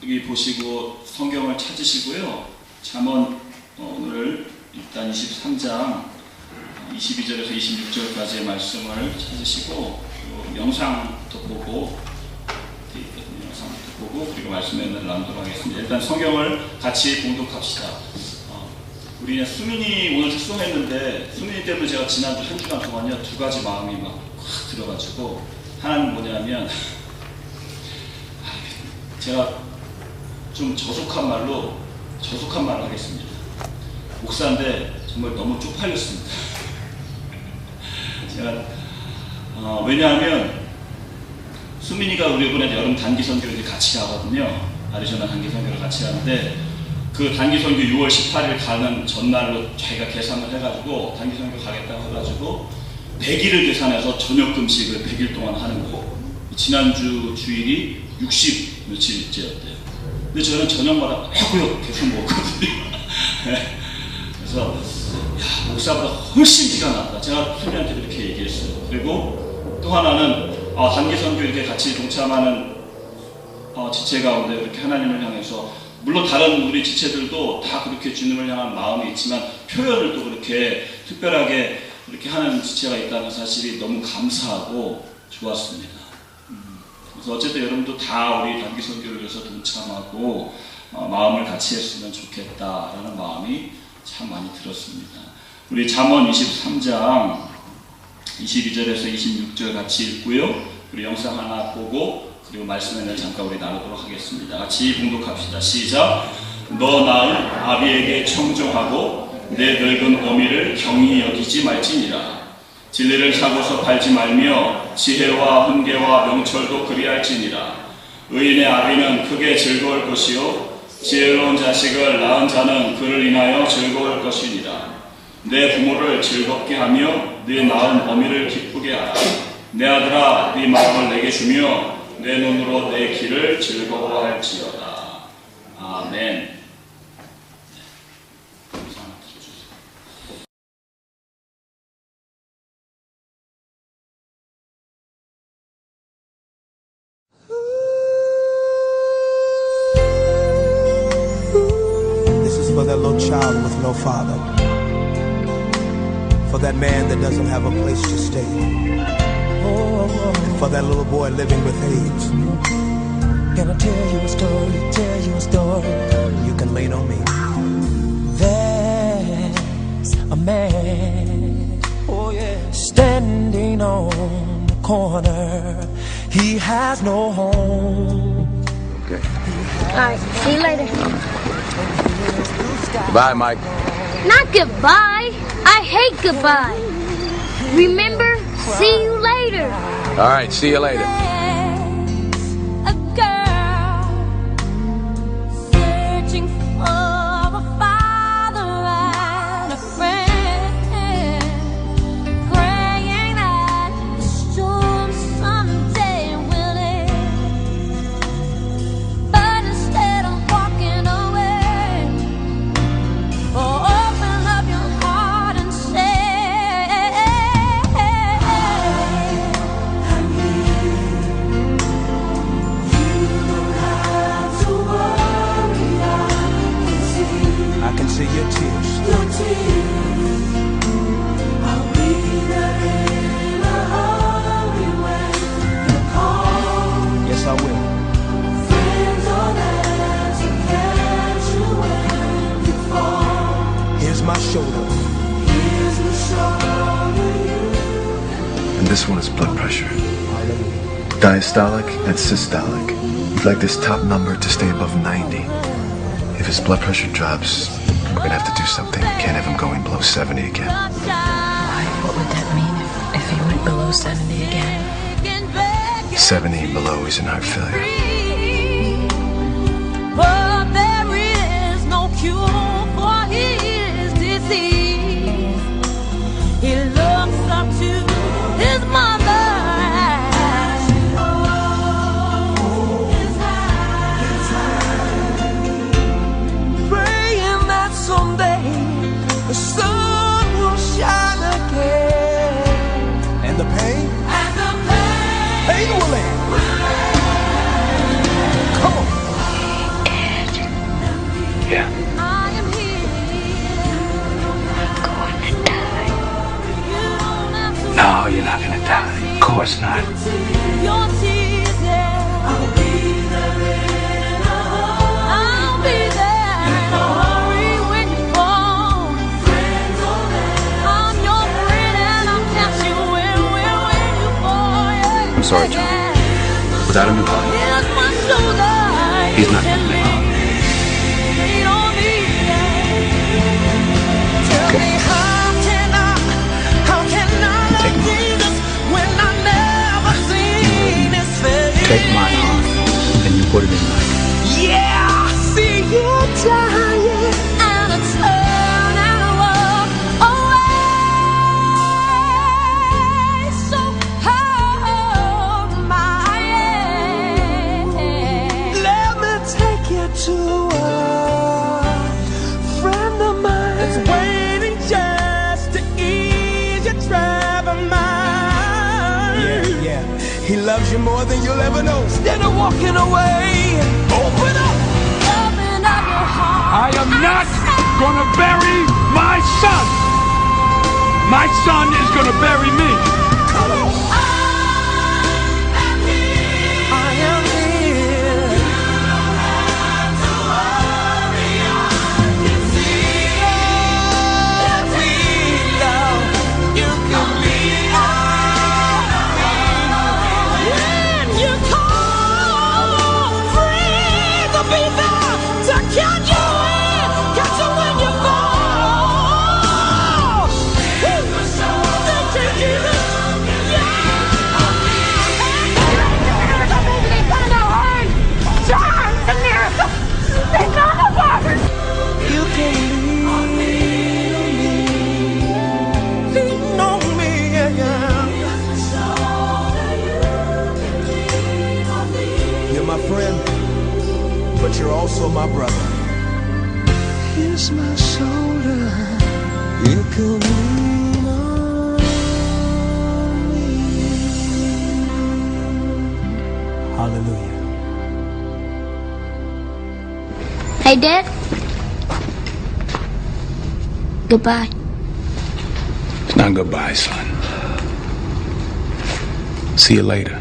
여기 보시고 성경을 찾으시고요. 잠언 오늘 일단 23장 22절에서 26절까지의 말씀을 찾으시고 영상부터 보고 그리고 말씀에 나누도록 하겠습니다. 일단 성경을 같이 봉독합시다. 우리 수민이 오늘 특송했는데 수민이 때문에 제가 지난주 한 주간 동안요 2가지 마음이 막 확 들어가지고, 하나는 뭐냐면 제가 좀 저속한 말로 하겠습니다. 목사인데 정말 너무 쪽팔렸습니다. 제가 왜냐하면 수민이가 우리 이번에 여름 단기 선교를 같이 가거든요. 아리조나 단기 선교를 같이 하는데, 그 단기 선교 6월 18일 가는 전날로 자기가 계산을 해가지고 단기 선교 가겠다고 해가지고 100일을 계산해서 저녁 금식을 100일 동안 하는 거. 지난주 주일이 60 며칠째였대요. 근데 저는 저녁마다 매우 계속 먹었거든요. 그래서 야, 목사보다 훨씬 티가 났다. 제가 수민이한테 그렇게 얘기했어요. 그리고 또 하나는 단기 선교 이렇게 같이 동참하는 지체 가운데 이렇게 하나님을 향해서, 물론 다른 우리 지체들도 다 그렇게 주님을 향한 마음이 있지만 표현을 또 그렇게 특별하게 그렇게 하는 지체가 있다는 사실이 너무 감사하고 좋았습니다. 그래서 어쨌든 여러분도 다 우리 단기 선교를 위해서 동참하고 마음을 같이 했으면 좋겠다라는 마음이 참 많이 들었습니다. 우리 잠언 23장 22절에서 26절 같이 읽고요. 우리 영상 하나 보고 그리고 말씀을 잠깐 우리 나누도록 하겠습니다. 같이 봉독합시다. 시작. 너 낳은 아비에게 청종하고 내 늙은 어미를 경히 여기지 말지니라. 진리를 사고서 팔지 말며 지혜와 훈계와 명철도 그리할지니라. 의인의 아비는 크게 즐거울 것이요 지혜로운 자식을 낳은 자는 그를 인하여 즐거울 것이니라. 내 부모를 즐겁게 하며 네 낳은 어미를 기쁘게 하라. 내 아들아, 네 마음을 내게 주며 내 눈으로 내 길을 즐거워할지어다. 아멘. This is for that little child with no father, for that man that doesn't have a place to stay, and for that little boy living with AIDS. Gonna tell you a story, You can lean on me. There's a man, standing on the corner. He has no home. Okay. Alright, see you later. Bye, Mike. Not goodbye. I hate goodbye. Remember? See you later. All right, see you later. A girl searching for a father and a friend, praying that the storm someday will end. But instead of walking away, open up your heart and say, I can see your tears. I'll be there in a hurry when you call. Yes, I will. Friends are there to catch you when you fall. Here's my shoulder. Here's the shoulder you. And this one is blood pressure. Diastolic and systolic. We'd like this top number to stay above 90. If his blood pressure drops, we're gonna have to do something. We can't have him going below 70 again. Why? What would that mean if he went below 70 again? 70 and below is in heart failure. But there is no cure for his disease. He looks up to his mother. Praying that someday the sun will shine again. And the pain? And the pain Pain will end. Come on. course not. Your tears, yeah. I'll be there in a hurry. I'll be there in a hurry when you fall. Friends all there. I'm your friend and I'll catch you when you fall. Yeah. I'm sorry, John. Without a new body, Here's my shoulder. he's not going to live out. Lean on me, yeah. Tell me how can I Take love mine. Jesus when I never seen his face? Take my heart and you put it in mine. Yeah, I see you dying and I turn and walk away. So hold my hand. Let me take you to a friend of mine that's waiting just to ease your troubled mind. Yeah. He loves you more than you'll ever know. Instead of walking away, open up. Open up your heart. I am not going to bury my son. My son is going to bury me. Come on. I am here. When you call, free to be there to catch you when you fall. Thank you, Jesus. You can lean on me, yeah. You're my friend, but you're also my brother. Here's my shoulder. You can lean on me. Hallelujah. Hey, Dad. Goodbye. It's not goodbye, son. See you later.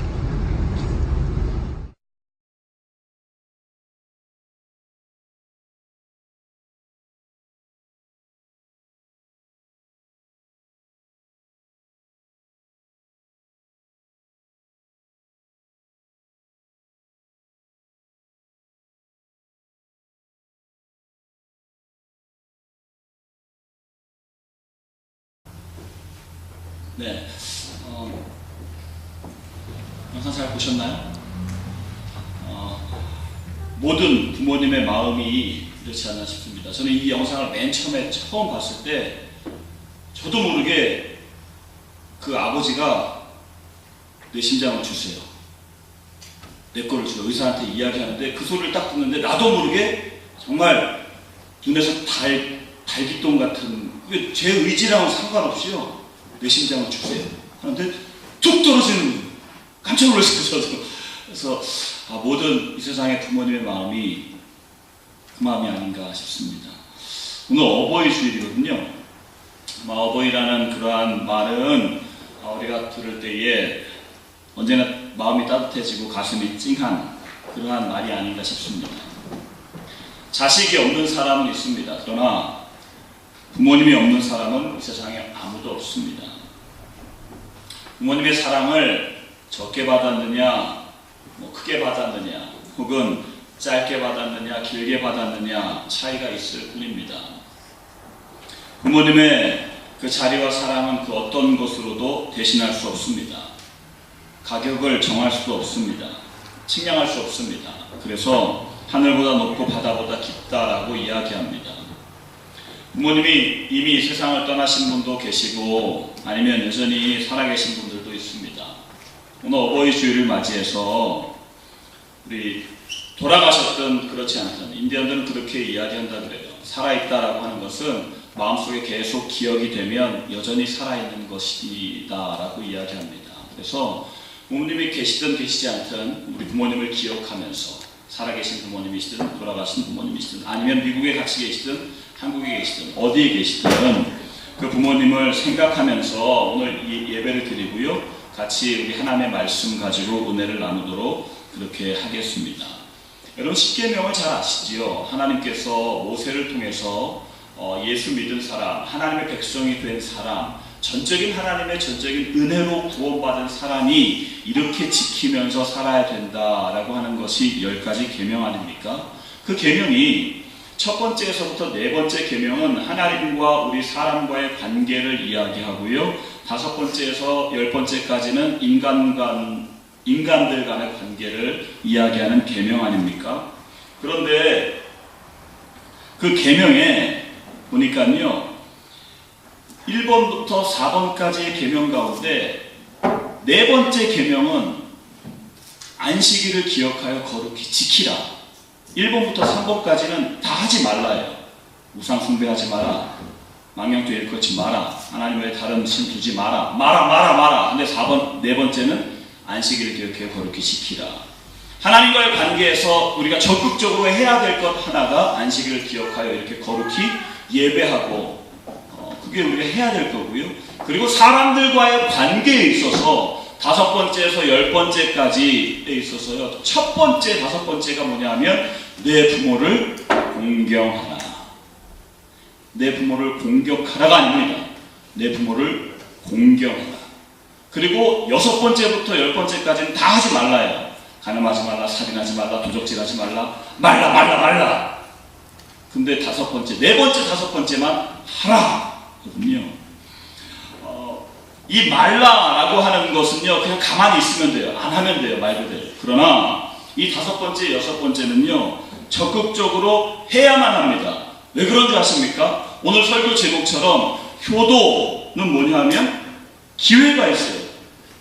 네, 영상 잘 보셨나요? 모든 부모님의 마음이 그렇지 않나 싶습니다. 저는 이 영상을 맨 처음 봤을 때 저도 모르게 그 아버지가 내 심장을 주세요, 내 거를 주세요, 의사한테 이야기하는데 그 소리를 딱 듣는데 나도 모르게 정말 눈에서 달빛동 같은, 제 의지랑은 상관없이요, 내 심장을 주세요 하는데 툭 떨어지는, 깜짝 놀랐어요 저도. 그래서 모든 이 세상의 부모님의 마음이 그 마음이 아닌가 싶습니다. 오늘 어버이 주일이거든요. 어버이라는 그러한 말은 우리가 들을 때에 언제나 마음이 따뜻해지고 가슴이 찡한 그러한 말이 아닌가 싶습니다. 자식이 없는 사람은 있습니다. 그러나 부모님이 없는 사람은 이 세상에 아무도 없습니다. 부모님의 사랑을 적게 받았느냐, 크게 받았느냐, 혹은 짧게 받았느냐, 길게 받았느냐 차이가 있을 뿐입니다. 부모님의 그 자리와 사랑은 그 어떤 것으로도 대신할 수 없습니다. 가격을 정할 수도 없습니다. 측량할 수 없습니다. 그래서 하늘보다 높고 바다보다 깊다라고 이야기합니다. 부모님이 이미 세상을 떠나신 분도 계시고 아니면 여전히 살아계신 분들도 있습니다. 오늘 어버이 주일을 맞이해서 우리 돌아가셨든 그렇지 않든, 인디언들은 그렇게 이야기한다 그래요. 살아있다라고 하는 것은 마음속에 계속 기억이 되면 여전히 살아있는 것이다 라고 이야기합니다. 그래서 부모님이 계시든 계시지 않든 우리 부모님을 기억하면서, 살아계신 부모님이시든 돌아가신 부모님이시든 아니면 미국에 같이 계시든 한국에 계시든 어디에 계시든 그 부모님을 생각하면서 오늘 이 예배를 드리고요, 같이 우리 하나님의 말씀 가지고 은혜를 나누도록 그렇게 하겠습니다. 여러분, 십계명을 잘 아시지요? 하나님께서 모세를 통해서 예수 믿은 사람, 하나님의 백성이 된 사람, 전적인 하나님의 전적인 은혜로 구원받은 사람이 이렇게 지키면서 살아야 된다라고 하는 것이 10가지 계명 아닙니까? 그 계명이 첫 번째에서부터 네 번째 계명은 하나님과 우리 사람과의 관계를 이야기하고요. 다섯 번째에서 10번째까지는 인간들 간의 관계를 이야기하는 계명 아닙니까? 그런데 그 계명에 보니까요, 1번부터 4번까지의 계명 가운데 네 번째 계명은 안식일을 기억하여 거룩히 지키라. 1번부터 3번까지는 다 하지 말라요. 우상 숭배하지 마라, 망령되이 일컫지 마라, 하나님 외에 다른 신 두지 마라, 마라. 근데 네 번째는 안식일을 기억해 거룩히 지키라. 하나님과의 관계에서 우리가 적극적으로 해야 될 것 하나가 안식일을 기억하여 이렇게 거룩히 예배하고, 그게 우리가 해야 될 거고요. 그리고 사람들과의 관계에 있어서 5번째에서 10번째까지에 있어서요, 첫 번째, 5번째가 뭐냐면 내 부모를 공경하라. 내 부모를 공격하라가 아닙니다. 내 부모를 공경하라. 그리고 6번째부터 10번째까지는 다 하지 말라요. 간음하지 말라, 살인하지 말라, 도적질하지 말라. 말라. 근데 5번째, 4번째, 5번째만 하라 거든요. 이 말라라고 하는 것은요, 그냥 가만히 있으면 돼요. 안 하면 돼요, 말 그대로. 그러나 이 5번째, 6번째는요, 적극적으로 해야만 합니다. 왜 그런 줄 아십니까? 오늘 설교 제목처럼 효도는 뭐냐면 기회가 있어요.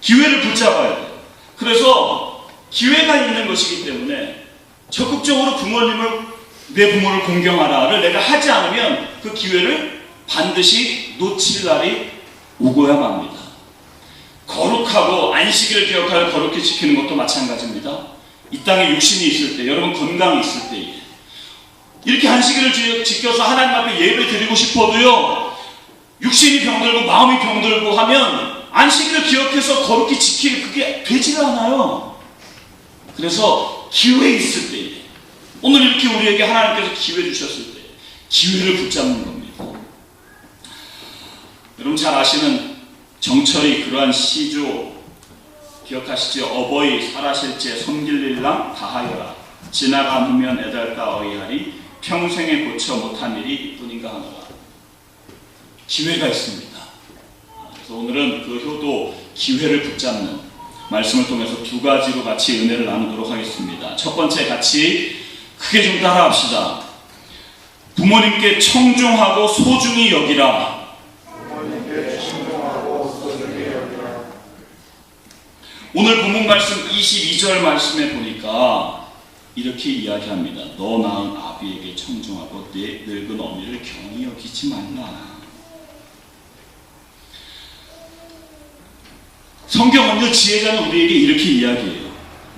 기회를 붙잡아야 돼요. 그래서 기회가 있는 것이기 때문에 적극적으로 내 부모를 공경하라를 내가 하지 않으면 그 기회를 반드시 놓칠 날이 오고야만 합니다. 거룩하고 안식일을 기억하여 거룩히 지키는 것도 마찬가지입니다. 이 땅에 육신이 있을 때, 여러분 건강이 있을 때에 이렇게 안식일을 지켜서 하나님 앞에 예배 드리고 싶어도요, 육신이 병들고 마음이 병들고 하면 안식일을 기억해서 거룩히 지키기 그게 되지가 않아요. 그래서 기회 있을 때, 오늘 이렇게 우리에게 하나님께서 기회 주셨을 때 기회를 붙잡는 겁니다. 여러분 잘 아시는 정철이 그러한 시조 기억하시죠? 어버이 살아실제 섬길릴랑 다하여라, 지나가 누면 애달까 어이하리, 평생에 고쳐 못한 일이 이뿐인가 하노라. 기회가 있습니다. 그래서 오늘은 그 효도 기회를 붙잡는 말씀을 통해서 2가지로 같이 은혜를 나누도록 하겠습니다. 첫 번째, 같이 크게 좀 따라합시다. 부모님께 청중하고 소중히 여기라. 오늘 본문 말씀 22절 말씀에 보니까 이렇게 이야기합니다. 너 낳은 아비에게 청중하고 내 늙은 어미를 경히 여기지 말라. 성경은요, 지혜자는 우리에게 이렇게 이야기해요.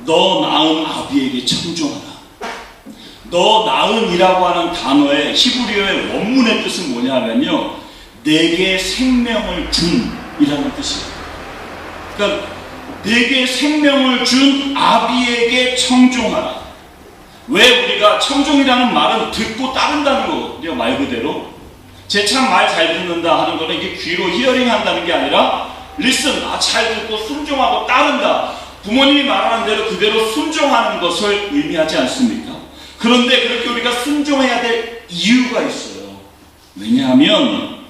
너 낳은 아비에게 청중하라. 너 낳은이라고 하는 단어의 히브리어의 원문의 뜻은 뭐냐면요, 내게 생명을 준이라는 뜻이에요. 그러니까 내게 생명을 준 아비에게 청중하라. 왜 우리가 청중이라는 말은 듣고 따른다는 거거든요. 말 그대로 제 참 말 잘 듣는다 하는 거는 이게 귀로 히어링 한다는 게 아니라 listen, 잘 듣고 순종하고 따른다. 부모님이 말하는 대로 그대로 순종하는 것을 의미하지 않습니까? 그런데 그렇게 우리가 순종해야 될 이유가 있어요. 왜냐하면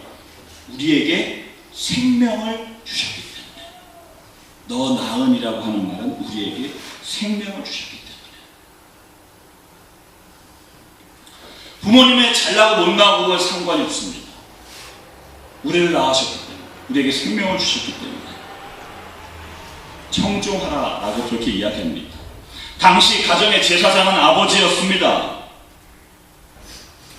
우리에게 생명을 주셨기 때문에. 너 낳은이라고 하는 말은 우리에게 생명을 주셨기 때문에. 부모님의 잘나고 못나고와 상관이 없습니다. 우리를 낳으셨기 때문에, 우리에게 생명을 주셨기 때문에 청중하라라고 그렇게 이야기합니다. 당시 가정의 제사장은 아버지였습니다.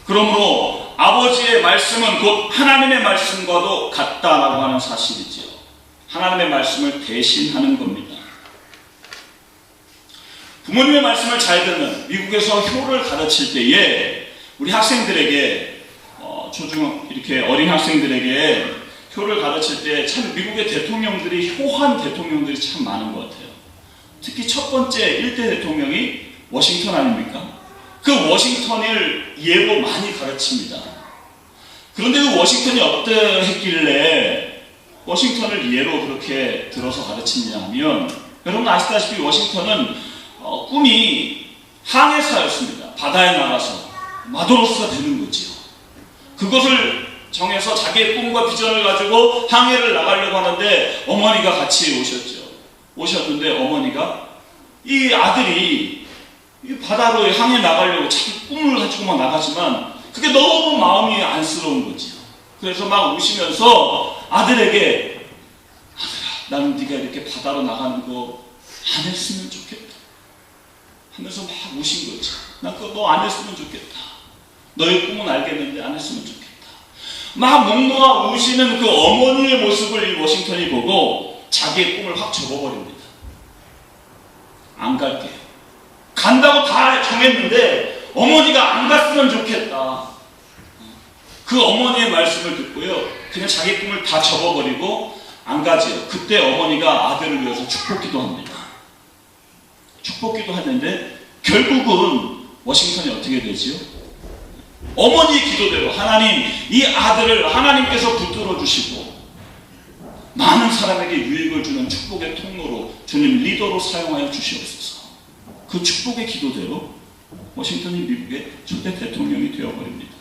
그러므로 아버지의 말씀은 곧 하나님의 말씀과도 같다라고 하는 사실이지요. 하나님의 말씀을 대신하는 겁니다. 부모님의 말씀을 잘 듣는, 미국에서 효를 가르칠 때에 우리 학생들에게 이렇게 어린 학생들에게 표를 가르칠 때 참 미국의 대통령들이 효한 대통령들이 참 많은 것 같아요. 특히 첫 번째 1대 대통령이 워싱턴 아닙니까? 그 워싱턴을 예로 많이 가르칩니다. 그런데 그 워싱턴이 어떠했길래 워싱턴을 예로 그렇게 들어서 가르치냐 하면, 여러분 아시다시피 워싱턴은 꿈이 항해사였습니다. 바다에 나가서 마도로스가 되는 거지요. 그것을 정해서 자기의 꿈과 비전을 가지고 항해를 나가려고 하는데 어머니가 같이 오셨는데 어머니가 이 아들이 이 바다로 항해 나가려고 자기 꿈을 가지고만 나가지만 그게 너무 마음이 안쓰러운 거지요. 그래서 막 우시면서 아들에게, 아들아, 나는 네가 이렇게 바다로 나가는 거 안 했으면 좋겠다 하면서 막 우신 거지. 난 그거 너 안 했으면 좋겠다. 너의 꿈은 알겠는데 안 했으면 좋겠다. 막 목 놓아 우시는 그 어머니의 모습을 이 워싱턴이 보고 자기의 꿈을 확 접어버립니다. 안 갈게. 간다고 다 정했는데 어머니가 안 갔으면 좋겠다. 그 어머니의 말씀을 듣고요, 그냥 자기 꿈을 다 접어버리고 안 가지요. 그때 어머니가 아들을 위해서 축복기도 합니다. 축복기도 하는데 결국은 워싱턴이 어떻게 되지요? 어머니의 기도대로 하나님, 이 아들을 하나님께서 붙들어 주시고 많은 사람에게 유익을 주는 축복의 통로로 주님 리더로 사용하여 주시옵소서. 그 축복의 기도대로 워싱턴이 미국의 초대 대통령이 되어버립니다.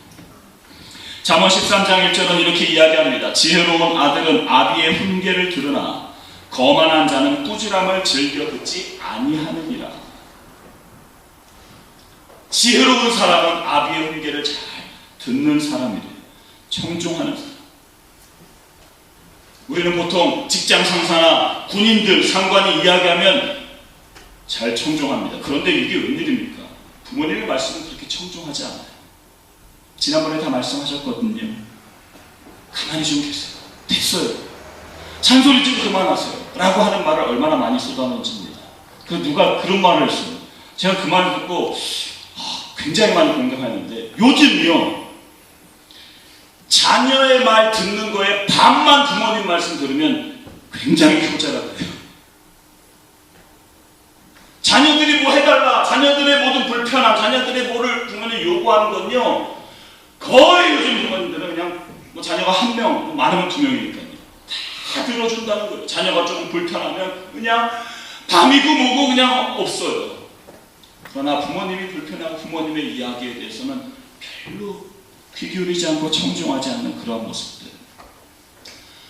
잠언 13장 1절은 이렇게 이야기합니다. 지혜로운 아들은 아비의 훈계를 들으나 거만한 자는 꾸지람을 즐겨 듣지 아니하느니라. 지혜로운 사람은 아비의 훈계를 잘 듣는 사람이래요. 청종하는 사람. 우리는 보통 직장 상사나 군인들, 상관이 이야기하면 잘 청종합니다. 그런데 이게 웬일입니까? 부모님의 말씀은 그렇게 청종하지 않아요. 지난번에 다 말씀하셨거든요. 가만히 좀 계세요. 됐어요. 잔소리 좀 그만하세요. 라고 하는 말을 얼마나 많이 쏟아놓습니다. 그 누가 그런 말을 했어요. 제가 그 말을 듣고 굉장히 많이 공감하는데, 요즘요 자녀의 말 듣는 거에 반만 부모님 말씀 들으면 굉장히 효자가 돼요. 자녀들이 뭐 해달라, 자녀들의 모든 불편함, 자녀들의 뭐를 부모님 요구하는 건요, 거의 요즘 부모님들은 그냥 뭐 자녀가 한 명, 뭐 많으면 2명이니까요. 다 들어준다는 거예요. 자녀가 조금 불편하면 그냥 밤이고 뭐고 그냥 없어요. 그러나 부모님이 불편하고 부모님의 이야기에 대해서는 별로 귀 기울이지 않고 청중하지 않는 그런 모습들.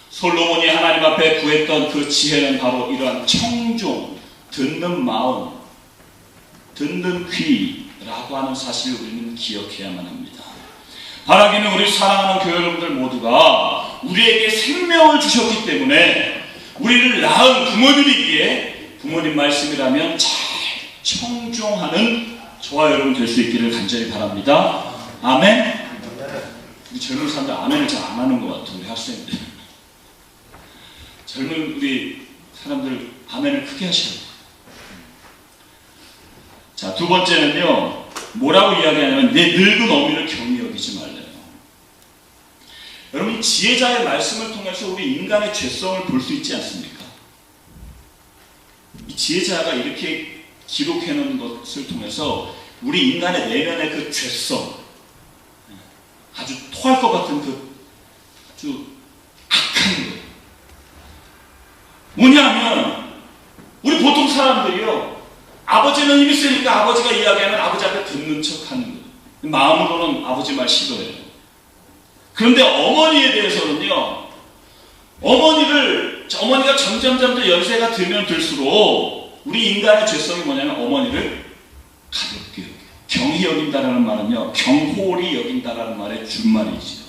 솔로몬이 하나님 앞에 구했던 그 지혜는 바로 이러한 청중, 듣는 마음, 듣는 귀라고 하는 사실을 우리는 기억해야만 합니다. 바라기는 우리 사랑하는 교회 여러분들 모두가 우리에게 생명을 주셨기 때문에 우리를 낳은 부모님이기에 부모님 말씀이라면 잘 청종하는 저와 여러분 될 수 있기를 간절히 바랍니다. 아멘. 우리 젊은 사람들 아멘을 잘 안 하는 것 같아요. 우리 학생들. 젊은 우리 사람들 아멘을 크게 하셔야 돼요. 자, 두 번째는요, 뭐라고 이야기하냐면 내 늙은 어미를 경히 여기지 말래요. 여러분, 지혜자의 말씀을 통해서 우리 인간의 죄성을 볼 수 있지 않습니까? 이 지혜자가 이렇게 기록해 놓은 것을 통해서 우리 인간의 내면의 그 죄성, 아주 토할 것 같은 그 아주 악한 것, 뭐냐면 우리 보통 사람들이요, 아버지는 힘이 세니까 아버지가 이야기하면 아버지 앞에 듣는 척하는 거예요. 마음으로는 아버지 말 싫어해요. 그런데 어머니에 대해서는요, 어머니가 점점 더 연세가 들면 들수록 우리 인간의 죄성이 뭐냐면 어머니를 가볍게 여겨요. 경히 여긴다라는 말은요, 경홀히 여긴다라는 말의 준말이지요.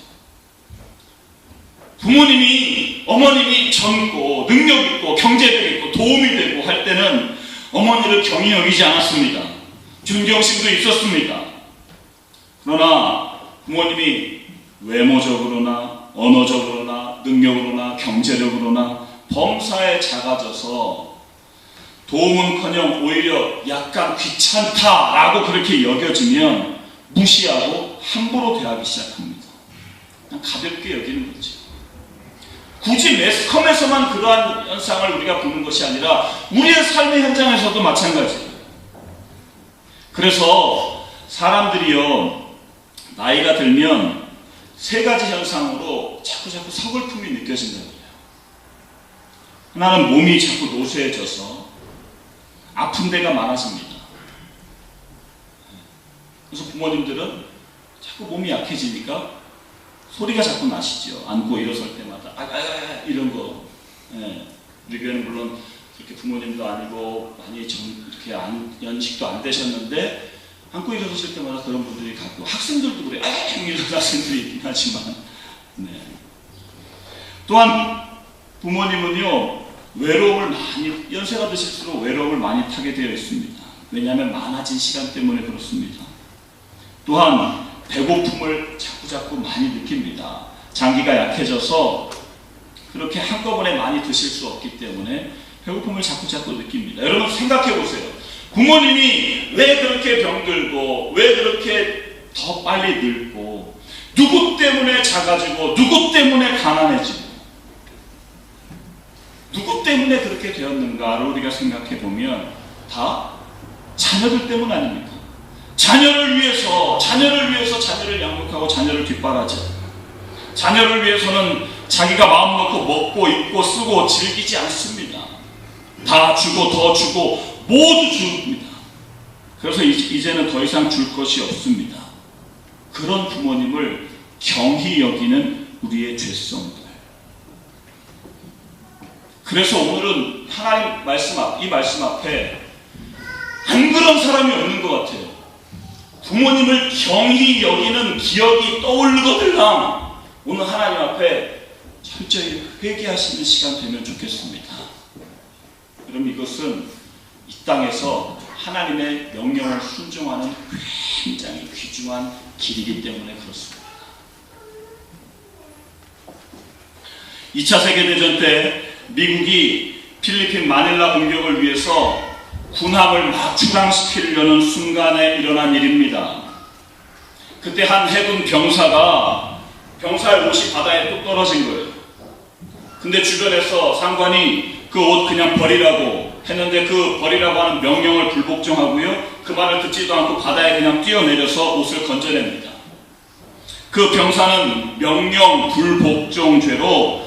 어머님이 젊고 능력 있고 경제력 있고 도움이 되고 할 때는 어머니를 경히 여기지 않았습니다. 존경심도 있었습니다. 그러나 부모님이 외모적으로나 언어적으로나 능력으로나 경제력으로나 범사에 작아져서 도움은커녕 오히려 약간 귀찮다라고 그렇게 여겨지면 무시하고 함부로 대하기 시작합니다. 그냥 가볍게 여기는 거죠. 굳이 매스컴에서만 그러한 현상을 우리가 보는 것이 아니라 우리의 삶의 현장에서도 마찬가지예요. 그래서 사람들이요, 나이가 들면 세 가지 현상으로 자꾸 서글픔이 느껴진다고 해요. 하나는 몸이 자꾸 노쇠해져서 아픈 데가 많아집니다. 그래서 부모님들은 자꾸 몸이 약해지니까 소리가 자꾸 나시죠. 앉고 일어설 때마다 이런 거. 예. 우리 교회는 물론 그렇게 부모님도 아니고 많이 이렇게 연식도 안 되셨는데 앉고 일어서실 때마다 그런 분들이 갖고, 학생들도 그래. 이런 학생들이 있긴 하지만. 네. 또한 부모님은요, 외로움을 많이, 연세가 드실수록 외로움을 많이 타게 되어 있습니다. 왜냐하면 많아진 시간 때문에 그렇습니다. 또한 배고픔을 자꾸 많이 느낍니다. 장기가 약해져서 그렇게 한꺼번에 많이 드실 수 없기 때문에 배고픔을 자꾸 느낍니다. 여러분 생각해 보세요. 부모님이 왜 그렇게 병들고, 왜 그렇게 더 빨리 늙고, 누구 때문에 작아지고, 누구 때문에 가난해지고, 누구 때문에 그렇게 되었는가를 우리가 생각해 보면 다 자녀들 때문 아닙니까? 자녀를 위해서 자녀를 양육하고 자녀를 뒷바라지, 자녀를 위해서는 자기가 마음 놓고 먹고 입고 쓰고 즐기지 않습니다. 다 주고 더 주고 모두 줍니다. 그래서 이제는 더 이상 줄 것이 없습니다. 그런 부모님을 경히 여기는 우리의 죄성들. 그래서 오늘은 하나님 이 말씀 앞에 안 그런 사람이 없는 것 같아요. 부모님을 경히 여기는 기억이 떠오르거들랑 오늘 하나님 앞에 철저히 회개하시는 시간 되면 좋겠습니다. 그럼 이것은 이 땅에서 하나님의 명령을 순종하는 굉장히 귀중한 길이기 때문에 그렇습니다. 2차 세계대전 때 미국이 필리핀 마닐라 공격을 위해서 군함을 막 출항시키려는 순간에 일어난 일입니다. 그때 한 해군 병사의 옷이 바다에 뚝 떨어진 거예요. 근데 주변에서 상관이 그 옷 그냥 버리라고 했는데, 그 버리라고 하는 명령을 불복종하고요, 그 말을 듣지도 않고 바다에 그냥 뛰어내려서 옷을 건져냅니다. 그 병사는 명령 불복종죄로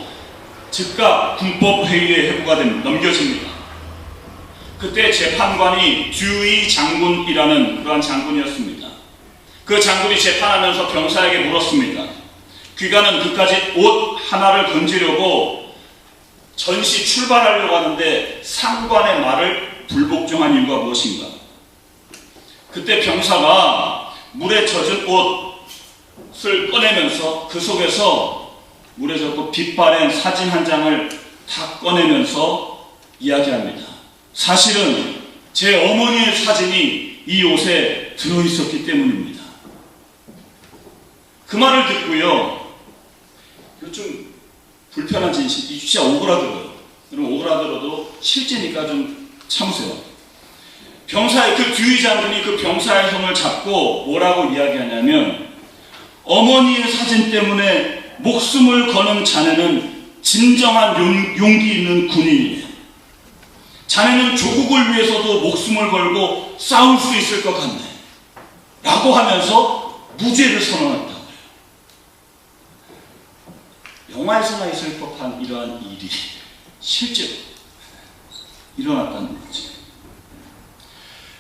즉각 군법회의에 회부가 넘겨집니다. 그때 재판관이 듀이 장군이라는 그러한 장군이었습니다. 그 장군이 재판하면서 병사에게 물었습니다. 귀가는 그까지 옷 하나를 건지려고 전시 출발하려고 하는데 상관의 말을 불복종한 이유가 무엇인가? 그때 병사가 물에 젖은 옷을 꺼내면서 그 속에서 물에 젖고 빛바랜 사진 한 장을 다 꺼내면서 이야기합니다. 사실은 제 어머니의 사진이 이 옷에 들어있었기 때문입니다. 그 말을 듣고요, 이거 좀 불편한 진실, 진짜 오그라들어요. 여러분 오그라들어도 실제니까 좀 참으세요. 병사의 그 듀이 장군이 그 병사의 손을 잡고 뭐라고 이야기하냐면, 어머니의 사진 때문에 목숨을 거는 자네는 진정한 용기 있는 군인이에요. 자네는 조국을 위해서도 목숨을 걸고 싸울 수 있을 것 같네 라고 하면서 무죄를 선언했다고 해요. 영화에서나 있을 법한 이러한 일이 실제로 일어났다는 거죠.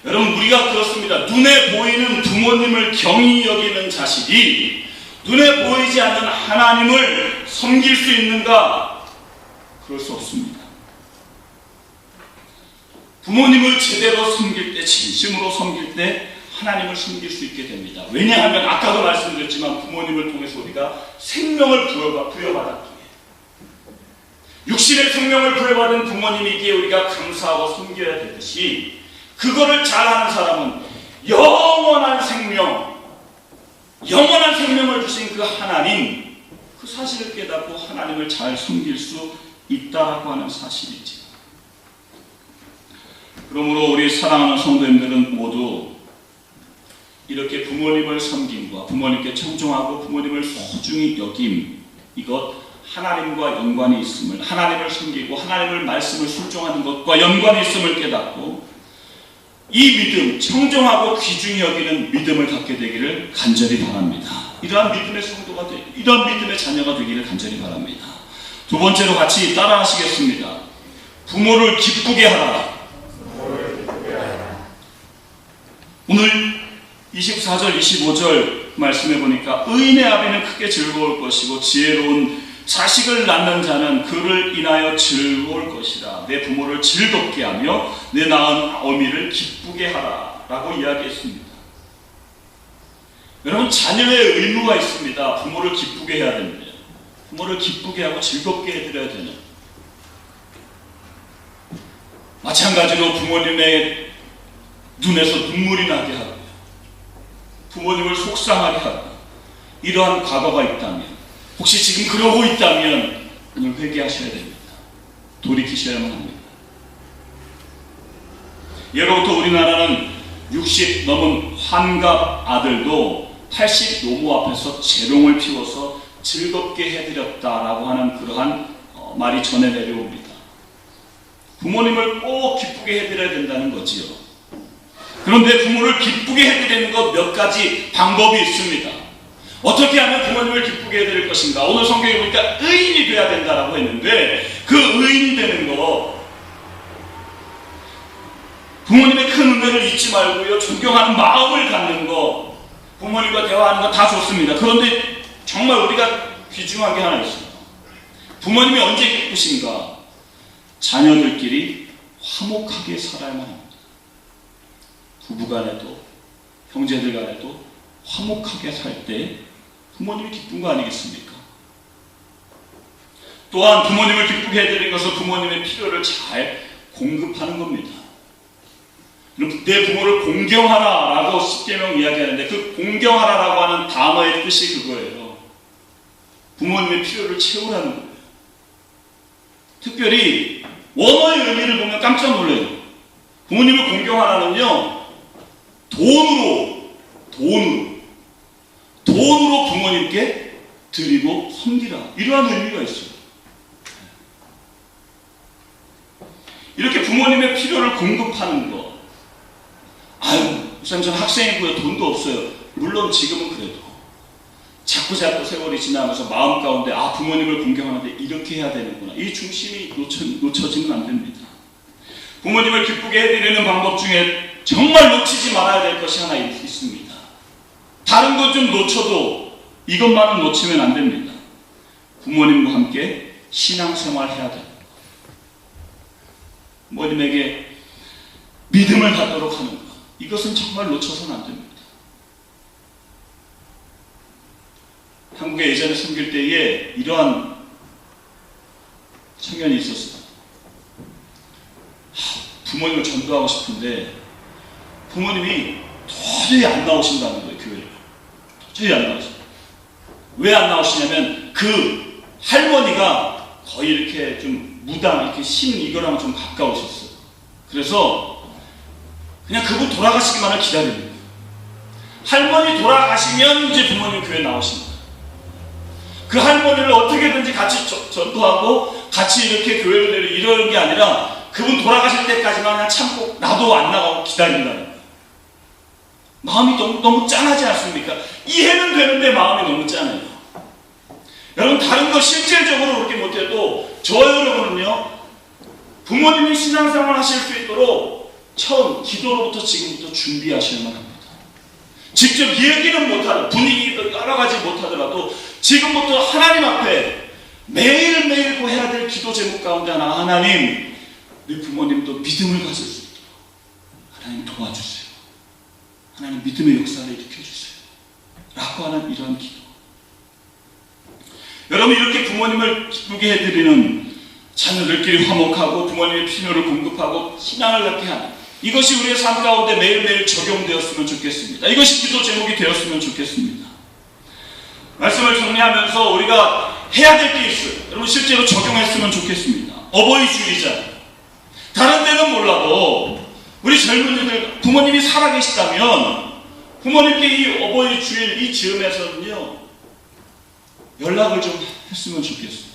여러분 우리가 그렇습니다. 눈에 보이는 부모님을 경히 여기는 자식이 눈에 보이지 않는 하나님을 섬길 수 있는가? 그럴 수 없습니다. 부모님을 제대로 섬길 때, 진심으로 섬길 때 하나님을 섬길 수 있게 됩니다. 왜냐하면 아까도 말씀드렸지만 부모님을 통해서 우리가 생명을 부여받았기에, 육신의 생명을 부여받은 부모님이기에 우리가 감사하고 섬겨야 되듯이, 그거를 잘하는 사람은 영원한 생명을 주신 그 하나님, 그 사실을 깨닫고 하나님을 잘 섬길 수 있다라고 하는 사실이지. 그러므로 우리 사랑하는 성도님들은 모두 이렇게 부모님을 섬김과 부모님께 청종하고 부모님을 소중히 여김, 이것 하나님과 연관이 있음을, 하나님을 섬기고 하나님을 말씀을 순종하는 것과 연관이 있음을 깨닫고 이 믿음, 청정하고 귀중히 여기는 믿음을 갖게 되기를 간절히 바랍니다. 이러한 믿음의 성도가 이러한 믿음의 자녀가 되기를 간절히 바랍니다. 두 번째로 같이 따라 하시겠습니다. 부모를 기쁘게 하라. 오늘 24절, 25절 말씀해 보니까 의인의 아비는 크게 즐거울 것이고 지혜로운 자식을 낳는 자는 그를 인하여 즐거울 것이라. 내 부모를 즐겁게 하며 내 낳은 어미를 기쁘게 하라 라고 이야기했습니다. 여러분, 자녀의 의무가 있습니다. 부모를 기쁘게 해야 됩니다. 부모를 기쁘게 하고 즐겁게 해드려야 되는. 마찬가지로 부모님의 눈에서 눈물이 나게 하고 부모님을 속상하게 하고 이러한 과거가 있다면, 혹시 지금 그러고 있다면 오늘 회개하셔야 됩니다. 돌이키셔야만 합니다. 예로부터 우리나라는 60 넘은 환갑 아들도 80 노모 앞에서 재롱을 피워서 즐겁게 해드렸다라고 하는 그러한 말이 전해 내려옵니다. 부모님을 꼭 기쁘게 해드려야 된다는 거지요. 그런데 부모를 기쁘게 해드리는 것 몇 가지 방법이 있습니다. 어떻게 하면 부모님을 기쁘게 해드릴 것인가? 오늘 성경에 보니까 의인이 돼야 된다라고 했는데 그 의인이 되는 거, 부모님의 큰 은혜를 잊지 말고요, 존경하는 마음을 갖는 거, 부모님과 대화하는 거 다 좋습니다. 그런데 정말 우리가 귀중한 게 하나 있어요. 부모님이 언제 기쁘신가? 자녀들끼리 화목하게 살아야만 합니다. 부부간에도 형제들 간에도 화목하게 살 때 부모님이 기쁜 거 아니겠습니까? 또한 부모님을 기쁘게 해드리는 것은 부모님의 필요를 잘 공급하는 겁니다. 내 부모를 공경하라 라고 10계명 이야기하는데 그 공경하라 라고 하는 단어의 뜻이 그거예요. 부모님의 필요를 채우라는 거예요. 특별히 원어의 의미를 보면 깜짝 놀라요. 부모님을 공경하라는요, 돈으로 부모님께 드리고 섬기라, 이러한 의미가 있어요. 이렇게 부모님의 필요를 공급하는 것. 아유, 우선 저는 학생이고요, 돈도 없어요. 물론 지금은 그래도 자꾸 세월이 지나면서 마음 가운데 부모님을 공경하는데 이렇게 해야 되는구나, 이 중심이 놓쳐지면 안 됩니다. 부모님을 기쁘게 해드리는 방법 중에 정말 놓치지 말아야 될 것이 하나 있습니다. 다른 것 좀 놓쳐도 이것만은 놓치면 안 됩니다. 부모님과 함께 신앙생활 해야 됩니다. 부모님에게 믿음을 갖도록 하는 것, 이것은 정말 놓쳐서는 안 됩니다. 한국에 예전에 섬길 때에 이러한 청년이 있었어요. 부모님을 전도하고 싶은데 부모님이 도저히 안 나오신다는 거예요, 교회를. 도저히 안 나오신다. 왜 안 나오시냐면 그 할머니가 거의 이렇게 좀 무당, 이렇게 신 이거랑 좀 가까우셨어요. 그래서 그냥 그분 돌아가시기만을 기다립니다. 할머니 돌아가시면 이제 부모님 교회 나오십니다. 그 할머니를 어떻게든지 같이 전도하고 같이 이렇게 교회를 내려 이러는 게 아니라 그분 돌아가실 때까지만 그냥 참고 나도 안 나가고 기다린다는 거예요. 마음이 너무 짠하지 않습니까? 이해는 되는데 마음이 너무 짠해요. 여러분, 다른 거 실질적으로 그렇게 못해도 저 여러분은요, 부모님이 신앙생활 하실 수 있도록 처음 기도로부터 지금부터 준비하셔야만 합니다. 직접 얘기는 못하고 분위기도 여러 가지 못하더라도 지금부터 하나님 앞에 매일매일 해야 될 기도 제목 가운데 하나, 하나님, 우리 부모님도 믿음을 가질 수 있도록 하나님 도와주세요. 하나님 믿음의 역사를 일으켜주세요. 라고 하는 이러한 기도. 여러분, 이렇게 부모님을 기쁘게 해드리는 자녀들끼리 화목하고 부모님의 필요를 공급하고 신앙을 갖게 하는, 이것이 우리의 삶 가운데 매일매일 적용되었으면 좋겠습니다. 이것이 기도 제목이 되었으면 좋겠습니다. 말씀을 정리하면서 우리가 해야 될 게 있어요. 여러분, 실제로 적용했으면 좋겠습니다. 어버이 주일이잖아요. 다른 데는 몰라도 우리 젊은이들, 부모님이 살아계시다면 부모님께 이 어버이 주일 이 즈음에서는요 연락을 좀 했으면 좋겠어요.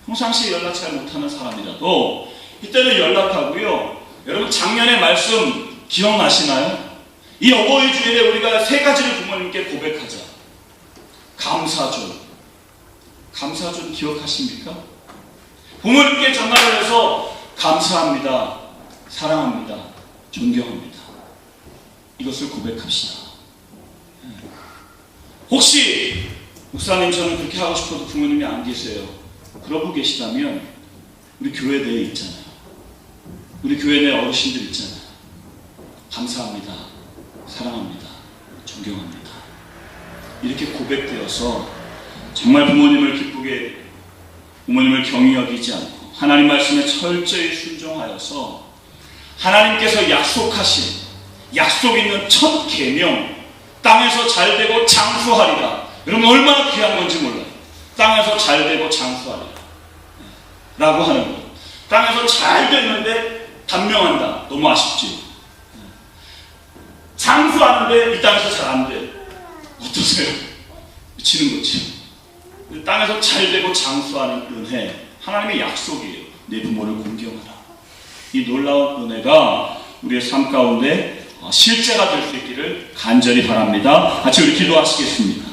평상시에 연락 잘 못하는 사람이라도 이때는 연락하고요. 여러분 작년의 말씀 기억나시나요? 이 어버이 주일에 우리가 세 가지를 부모님께 고백하자. 감사존. 감사존 기억하십니까? 부모님께 전화를 해서 감사합니다. 사랑합니다. 존경합니다. 이것을 고백합시다. 혹시 목사님 저는 그렇게 하고 싶어도 부모님이 안 계세요. 그러고 계시다면 우리 교회 내에 있잖아요. 우리 교회 내 어르신들 있잖아요. 감사합니다. 사랑합니다. 존경합니다. 이렇게 고백되어서 정말 부모님을 기쁘게 부모님을 경히 여기지 않고 하나님 말씀에 철저히 순종하여서 하나님께서 약속하신 약속 있는 첫 계명 땅에서 잘되고 장수하리라. 여러분 얼마나 귀한 건지 몰라요. 땅에서 잘되고 장수하리라 라고 하는 것. 땅에서 잘 됐는데 단명한다. 너무 아쉽지. 장수하는데 이 땅에서 잘 안 돼. 어떠세요? 미치는 거지. 땅에서 잘 되고 장수하는 은혜, 하나님의 약속이에요. 내 부모를 공경하라. 이 놀라운 은혜가 우리의 삶 가운데 실제가 될 수 있기를 간절히 바랍니다. 같이 우리 기도하시겠습니다.